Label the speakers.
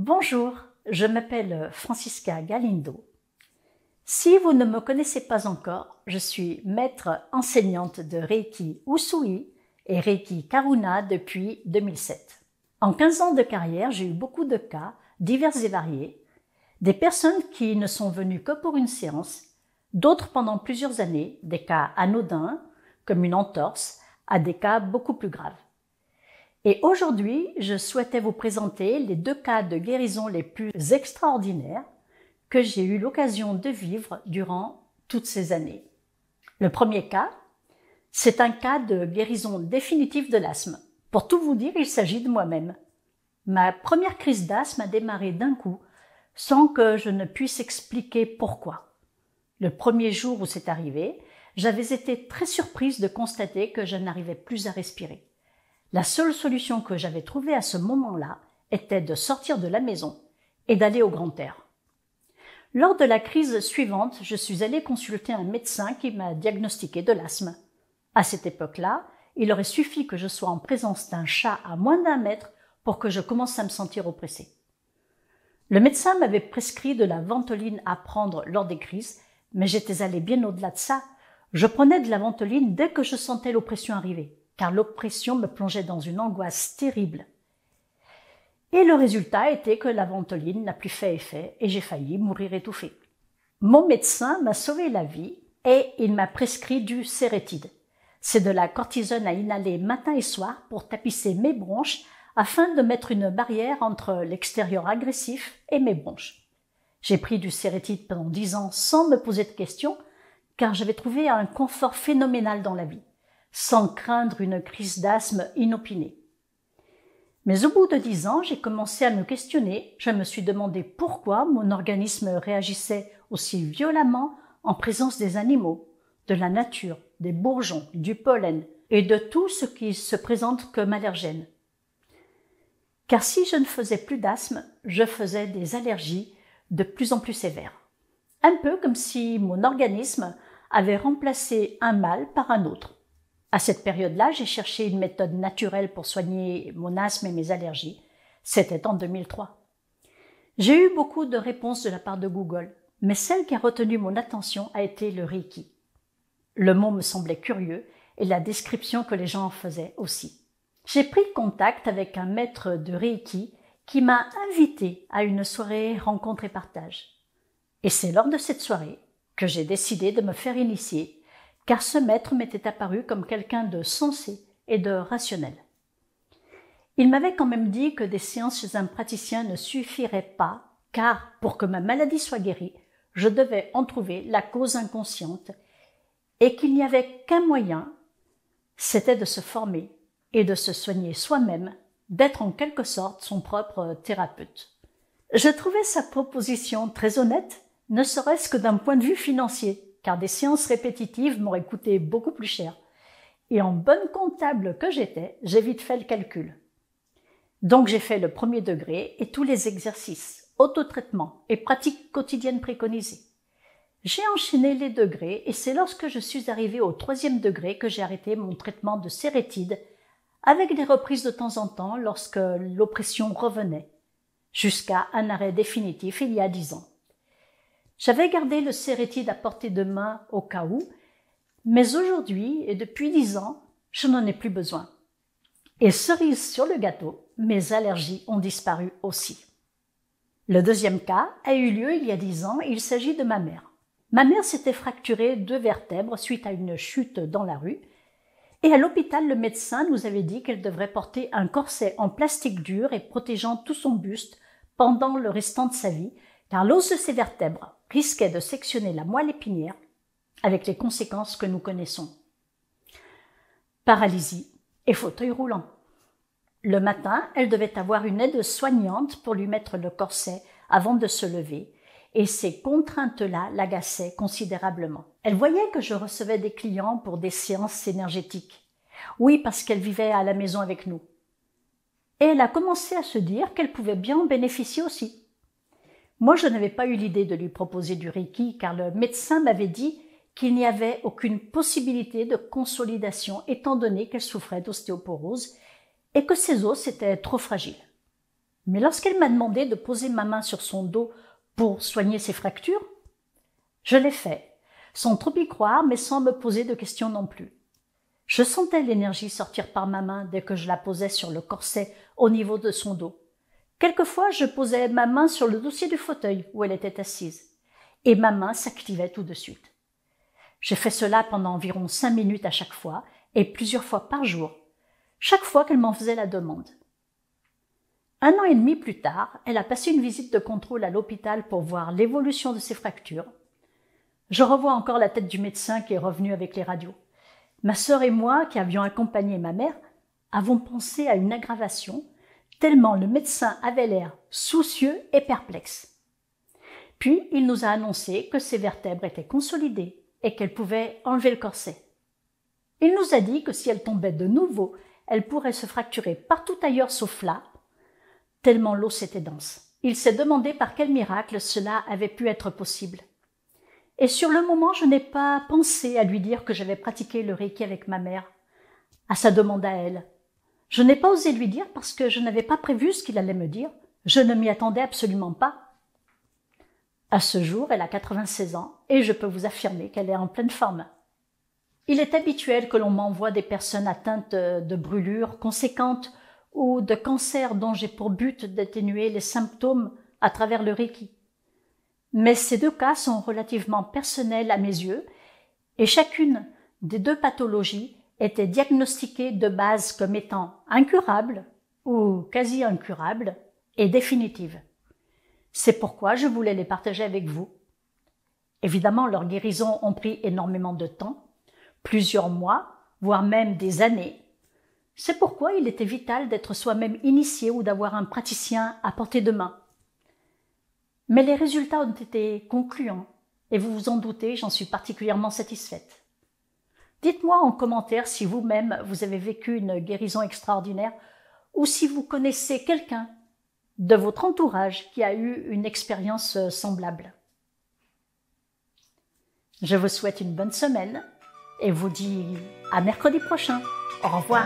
Speaker 1: Bonjour, je m'appelle Francisca Galindo. Si vous ne me connaissez pas encore, je suis maître enseignante de Reiki Usui et Reiki Karuna depuis 2007. En 15 ans de carrière, j'ai eu beaucoup de cas, divers et variés, des personnes qui ne sont venues que pour une séance, d'autres pendant plusieurs années, des cas anodins, comme une entorse, à des cas beaucoup plus graves. Et aujourd'hui, je souhaitais vous présenter les 2 cas de guérison les plus extraordinaires que j'ai eu l'occasion de vivre durant toutes ces années. Le premier cas, c'est un cas de guérison définitive de l'asthme. Pour tout vous dire, il s'agit de moi-même. Ma première crise d'asthme a démarré d'un coup, sans que je ne puisse expliquer pourquoi. Le premier jour où c'est arrivé, j'avais été très surprise de constater que je n'arrivais plus à respirer. La seule solution que j'avais trouvée à ce moment-là était de sortir de la maison et d'aller au grand air. Lors de la crise suivante, je suis allée consulter un médecin qui m'a diagnostiqué de l'asthme. À cette époque-là, il aurait suffi que je sois en présence d'un chat à moins d'1 mètre pour que je commence à me sentir oppressée. Le médecin m'avait prescrit de la ventoline à prendre lors des crises, mais j'étais allée bien au-delà de ça. Je prenais de la ventoline dès que je sentais l'oppression arriver, car l'oppression me plongeait dans une angoisse terrible. Et le résultat était que la ventoline n'a plus fait effet et j'ai failli mourir étouffée. Mon médecin m'a sauvé la vie et il m'a prescrit du Sérétide. C'est de la cortisone à inhaler matin et soir pour tapisser mes bronches afin de mettre une barrière entre l'extérieur agressif et mes bronches. J'ai pris du Sérétide pendant 10 ans sans me poser de questions car j'avais trouvé un confort phénoménal dans la vie, sans craindre une crise d'asthme inopinée. Mais au bout de 10 ans, j'ai commencé à me questionner. Je me suis demandé pourquoi mon organisme réagissait aussi violemment en présence des animaux, de la nature, des bourgeons, du pollen et de tout ce qui se présente comme allergène. Car si je ne faisais plus d'asthme, je faisais des allergies de plus en plus sévères. Un peu comme si mon organisme avait remplacé un mal par un autre. À cette période-là, j'ai cherché une méthode naturelle pour soigner mon asthme et mes allergies. C'était en 2003. J'ai eu beaucoup de réponses de la part de Google, mais celle qui a retenu mon attention a été le Reiki. Le mot me semblait curieux et la description que les gens en faisaient aussi. J'ai pris contact avec un maître de Reiki qui m'a invité à une soirée rencontre et partage. Et c'est lors de cette soirée que j'ai décidé de me faire initier, car ce maître m'était apparu comme quelqu'un de sensé et de rationnel. Il m'avait quand même dit que des séances chez un praticien ne suffiraient pas, car pour que ma maladie soit guérie, je devais en trouver la cause inconsciente et qu'il n'y avait qu'un moyen, c'était de se former et de se soigner soi-même, d'être en quelque sorte son propre thérapeute. Je trouvais sa proposition très honnête, ne serait-ce que d'un point de vue financier, car des séances répétitives m'auraient coûté beaucoup plus cher. Et en bonne comptable que j'étais, j'ai vite fait le calcul. Donc j'ai fait le 1er degré et tous les exercices, autotraitement et pratiques quotidiennes préconisées. J'ai enchaîné les degrés et c'est lorsque je suis arrivée au 3e degré que j'ai arrêté mon traitement de Sérétide, avec des reprises de temps en temps lorsque l'oppression revenait, jusqu'à un arrêt définitif il y a 10 ans. J'avais gardé le Sérétide à portée de main au cas où, mais aujourd'hui et depuis 10 ans, je n'en ai plus besoin. Et cerise sur le gâteau, mes allergies ont disparu aussi. Le 2e cas a eu lieu il y a 10 ans et il s'agit de ma mère. Ma mère s'était fracturé 2 vertèbres suite à une chute dans la rue et à l'hôpital, le médecin nous avait dit qu'elle devrait porter un corset en plastique dur et protégeant tout son buste pendant le restant de sa vie, car l'os de ses vertèbres risquait de sectionner la moelle épinière avec les conséquences que nous connaissons. Paralysie et fauteuil roulant. Le matin, elle devait avoir une aide soignante pour lui mettre le corset avant de se lever et ces contraintes-là l'agaçaient considérablement. Elle voyait que je recevais des clients pour des séances énergétiques. Oui, parce qu'elle vivait à la maison avec nous. Et elle a commencé à se dire qu'elle pouvait bien en bénéficier aussi. Moi, je n'avais pas eu l'idée de lui proposer du Reiki car le médecin m'avait dit qu'il n'y avait aucune possibilité de consolidation étant donné qu'elle souffrait d'ostéoporose et que ses os étaient trop fragiles. Mais lorsqu'elle m'a demandé de poser ma main sur son dos pour soigner ses fractures, je l'ai fait, sans trop y croire, mais sans me poser de questions non plus. Je sentais l'énergie sortir par ma main dès que je la posais sur le corset au niveau de son dos. Quelquefois, je posais ma main sur le dossier du fauteuil où elle était assise, et ma main s'activait tout de suite. J'ai fait cela pendant environ 5 minutes à chaque fois, et plusieurs fois par jour, chaque fois qu'elle m'en faisait la demande. 1 an et demi plus tard, elle a passé une visite de contrôle à l'hôpital pour voir l'évolution de ses fractures. Je revois encore la tête du médecin qui est revenu avec les radios. Ma sœur et moi, qui avions accompagné ma mère, avons pensé à une aggravation, tellement le médecin avait l'air soucieux et perplexe. Puis, il nous a annoncé que ses vertèbres étaient consolidées et qu'elle pouvait enlever le corset. Il nous a dit que si elle tombait de nouveau, elle pourrait se fracturer partout ailleurs sauf là, tellement l'os était dense. Il s'est demandé par quel miracle cela avait pu être possible. Et sur le moment, je n'ai pas pensé à lui dire que j'avais pratiqué le Reiki avec ma mère, à sa demande à elle. Je n'ai pas osé lui dire parce que je n'avais pas prévu ce qu'il allait me dire. Je ne m'y attendais absolument pas. À ce jour, elle a 96 ans et je peux vous affirmer qu'elle est en pleine forme. Il est habituel que l'on m'envoie des personnes atteintes de brûlures conséquentes ou de cancers dont j'ai pour but d'atténuer les symptômes à travers le Reiki. Mais ces 2 cas sont relativement personnels à mes yeux et chacune des 2 pathologies était diagnostiquée de base comme étant incurable ou quasi incurable et définitive. C'est pourquoi je voulais les partager avec vous. Évidemment, leurs guérisons ont pris énormément de temps, plusieurs mois, voire même des années. C'est pourquoi il était vital d'être soi-même initié ou d'avoir un praticien à portée de main. Mais les résultats ont été concluants et vous vous en doutez, j'en suis particulièrement satisfaite. Dites-moi en commentaire si vous-même vous avez vécu une guérison extraordinaire ou si vous connaissez quelqu'un de votre entourage qui a eu une expérience semblable. Je vous souhaite une bonne semaine et vous dis à mercredi prochain. Au revoir.